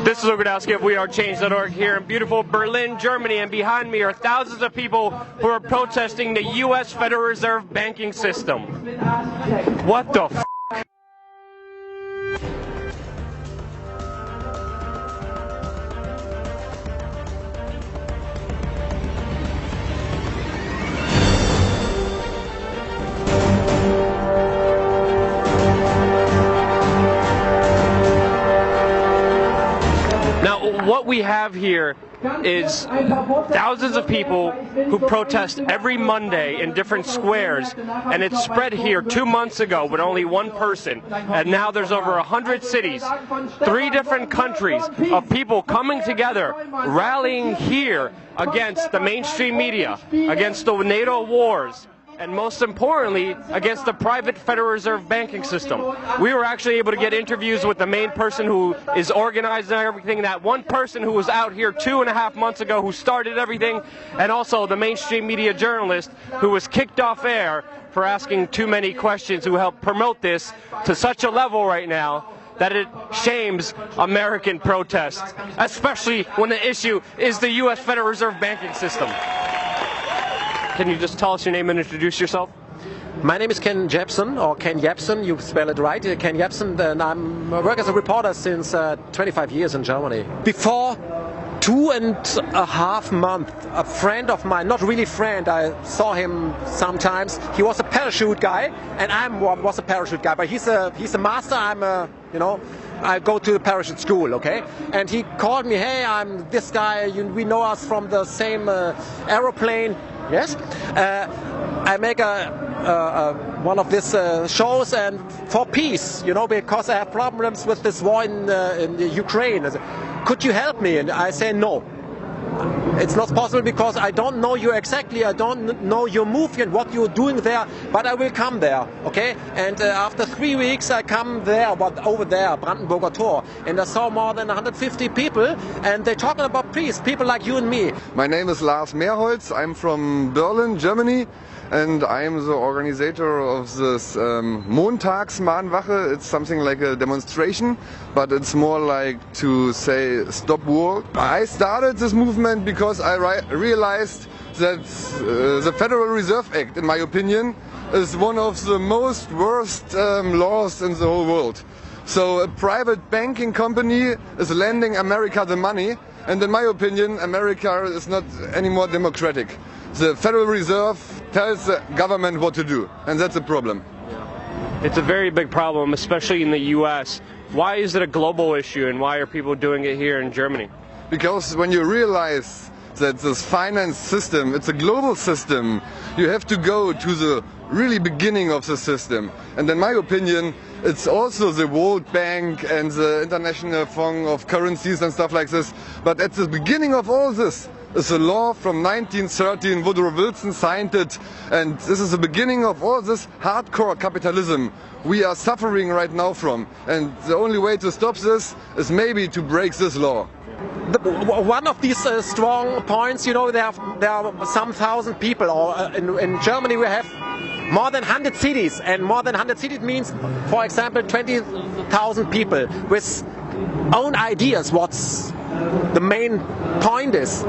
This is Luke Radowski of WeAreChange.org here in beautiful Berlin, Germany, and behind me are thousands of people who are protesting the U.S. Federal Reserve banking system. What the f***? What we have here is thousands of people who protest every Monday in different squares, and it spread here 2 months ago with only one person, and now there's over 100 cities, 3 different countries of people coming together, rallying here against the mainstream media, against the NATO wars, and most importantly, against the private Federal Reserve banking system. We were actually able to get interviews with the main person who is organizing everything, that one person who was out here 2.5 months ago who started everything, and also the mainstream media journalist who was kicked off air for asking too many questions, who helped promote this to such a level right now that it shames American protests, especially when the issue is the U.S. Federal Reserve banking system. Can you just tell us your name and introduce yourself? My name is Ken Jebsen, or Ken Jebsen, you spell it right, Ken Jebsen, and I work as a reporter since 25 years in Germany. Before 2.5 months, a friend of mine, not really friend, I saw him sometimes, he was a parachute guy, and I was a parachute guy, but he's a master, I go to the parachute school, okay? And he called me, hey, I'm this guy, we know us from the same aeroplane. Yes, I make one of these shows and for peace, because I have problems with this war in Ukraine. Could you help me? And I say no. It's not possible because I don't know you exactly. I don't know your movement, what you're doing there. But I will come there, okay? And after 3 weeks, I come there, but over there, Brandenburger Tor, and I saw more than 150 people, and they're talking about peace. People like you and me. My name is Lars Mehrholz. I'm from Berlin, Germany. And I'm the organizer of this Montagsmahnwache. It's something like a demonstration, but it's more like to say stop war. I started this movement because I realized that the Federal Reserve Act, in my opinion, is one of the most worst laws in the whole world. So a private banking company is lending America the money, and in my opinion, America is not any more democratic. The Federal Reserve tells the government what to do, and that's a problem. It's a very big problem, especially in the U.S. Why is it a global issue, and why are people doing it here in Germany? Because when you realize that this finance system, it's a global system, you have to go to the really beginning of the system. And in my opinion, it's also the World Bank and the International Fund of Currencies and stuff like this. But at the beginning of all this, is a law from 1913, Woodrow Wilson signed it, and this is the beginning of all this hardcore capitalism we are suffering right now from. And the only way to stop this is maybe to break this law. One of these strong points, there are some thousand people, or in Germany we have more than 100 cities, and more than 100 cities means, for example, 20,000 people with own ideas what's the main point is.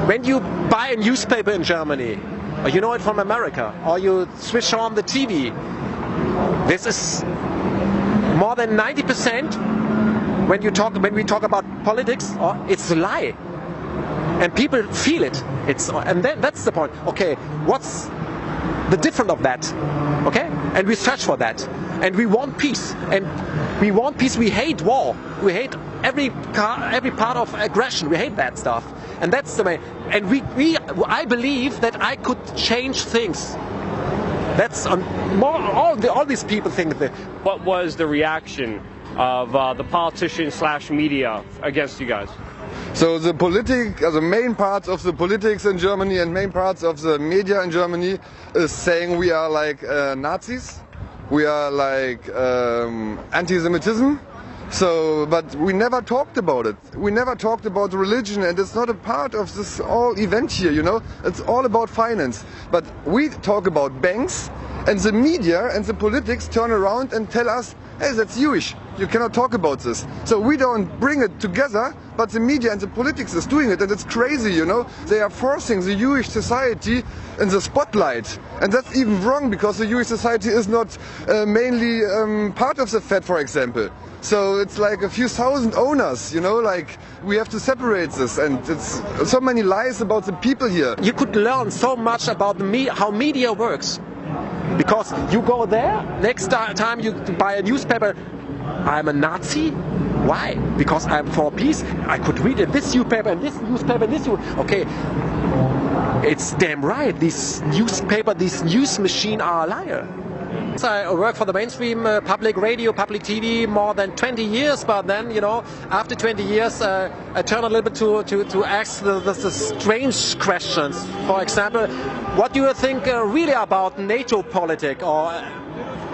When you buy a newspaper in Germany, or you know it from America, or you switch on the TV, this is more than 90% when we talk about politics, it's a lie. And people feel it. And then that's the point. Okay, what's the difference of that? Okay? And we search for that. And we want peace. And we want peace. We hate war. We hate every part of aggression. We hate that stuff. And that's the way. And I believe that I could change things. That's all these people think that. What was the reaction of the politicians / media against you guys? So the main parts of the politics in Germany and main parts of the media in Germany is saying we are like Nazis, we are like anti-Semitism. So, but we never talked about it. We never talked about religion, and it's not a part of this whole event here, It's all about finance. But we talk about banks, and the media and the politics turn around and tell us hey, that's Jewish. You cannot talk about this. So we don't bring it together, but the media and the politics is doing it, and it's crazy, you know. They are forcing the Jewish society in the spotlight, and that's even wrong because the Jewish society is not mainly part of the Fed, for example. So it's like a few thousand owners, you know, like we have to separate this, and it's so many lies about the people here. You could learn so much about how media works. Because you go there, next time you buy a newspaper, I'm a Nazi? Why? Because I'm for peace. I could read in this newspaper and this newspaper and this. Okay, it's damn right. These newspaper, these news machine are a liar. So I work for the mainstream public radio, public TV more than 20 years, but then, you know, after 20 years I turn a little bit to ask the strange questions. For example, what do you think really about NATO politics or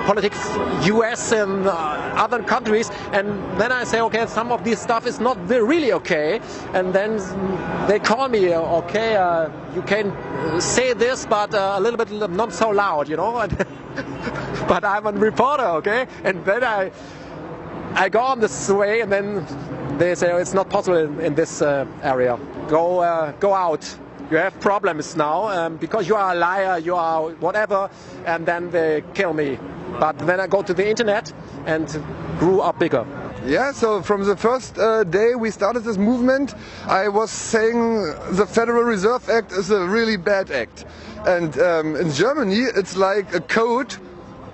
politics US and other countries? And then I say, okay, some of this stuff is not really okay, and then they call me, okay, you can say this, but a little bit not so loud, you know. But I'm a reporter, okay? And then I go on this way, and then they say, oh, it's not possible in this area. Go out. You have problems now because you are a liar, you are whatever, and then they kill me. But then I go to the internet and grew up bigger. Yeah, so from the first day we started this movement, I was saying the Federal Reserve Act is a really bad act. And in Germany, it's like a code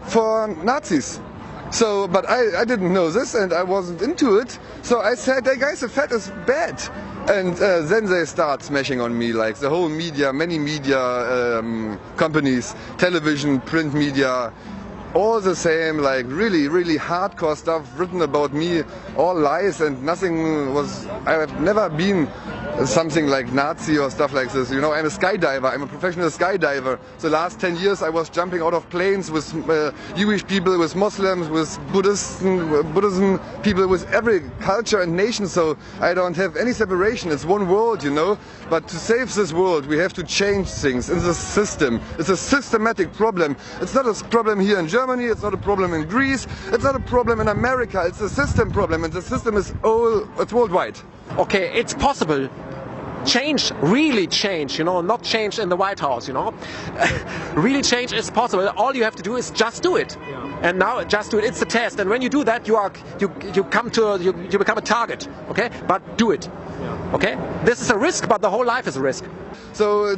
for Nazis. So, but I didn't know this and I wasn't into it. So I said, hey guys, the Fed is bad. And then they start smashing on me, like the whole media, many media companies, television, print media, all the same, like really, really hardcore stuff written about me, all lies, and nothing was, I have never been something like Nazi or stuff like this. You know, I'm a skydiver, I'm a professional skydiver. The last 10 years I was jumping out of planes with Jewish people, with Muslims, with Buddhism people, with every culture and nation, so I don't have any separation. It's one world, you know. But to save this world, we have to change things in the system. It's a systematic problem. It's not a problem here in Germany, it's not a problem in Greece, it's not a problem in America, it's a system problem, and the system is it's worldwide. Okay, it's possible. Change, really change, you know, not change in the White House, you know. Really change is possible. All you have to do is just do it. Yeah. And now just do it. It's a test. And when you do that, you become a target. Okay, but do it. Yeah. Okay. This is a risk, but the whole life is a risk. So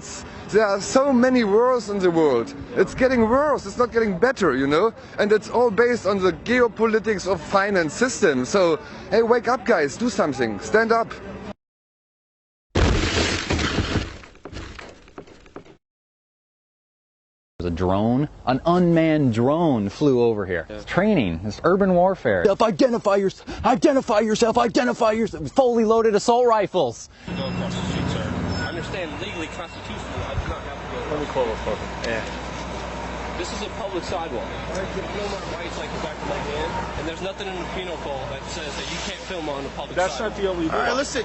there are so many wars in the world. It's getting worse. It's not getting better, you know. And it's all based on the geopolitics of finance system. So hey, wake up, guys. Do something. Stand up. A drone, an unmanned drone flew over here. It's training, it's urban warfare. Identify yourself, fully loaded assault rifles. Go across the street, sir. I understand legally, constitutionally, I do not have to go. Let me call this person. Yeah. This is a public sidewalk. I feel my rights like the back of my hand, and there's nothing in the penal code that says that you can't film on a public sidewalk. That's not the only law. All right, listen.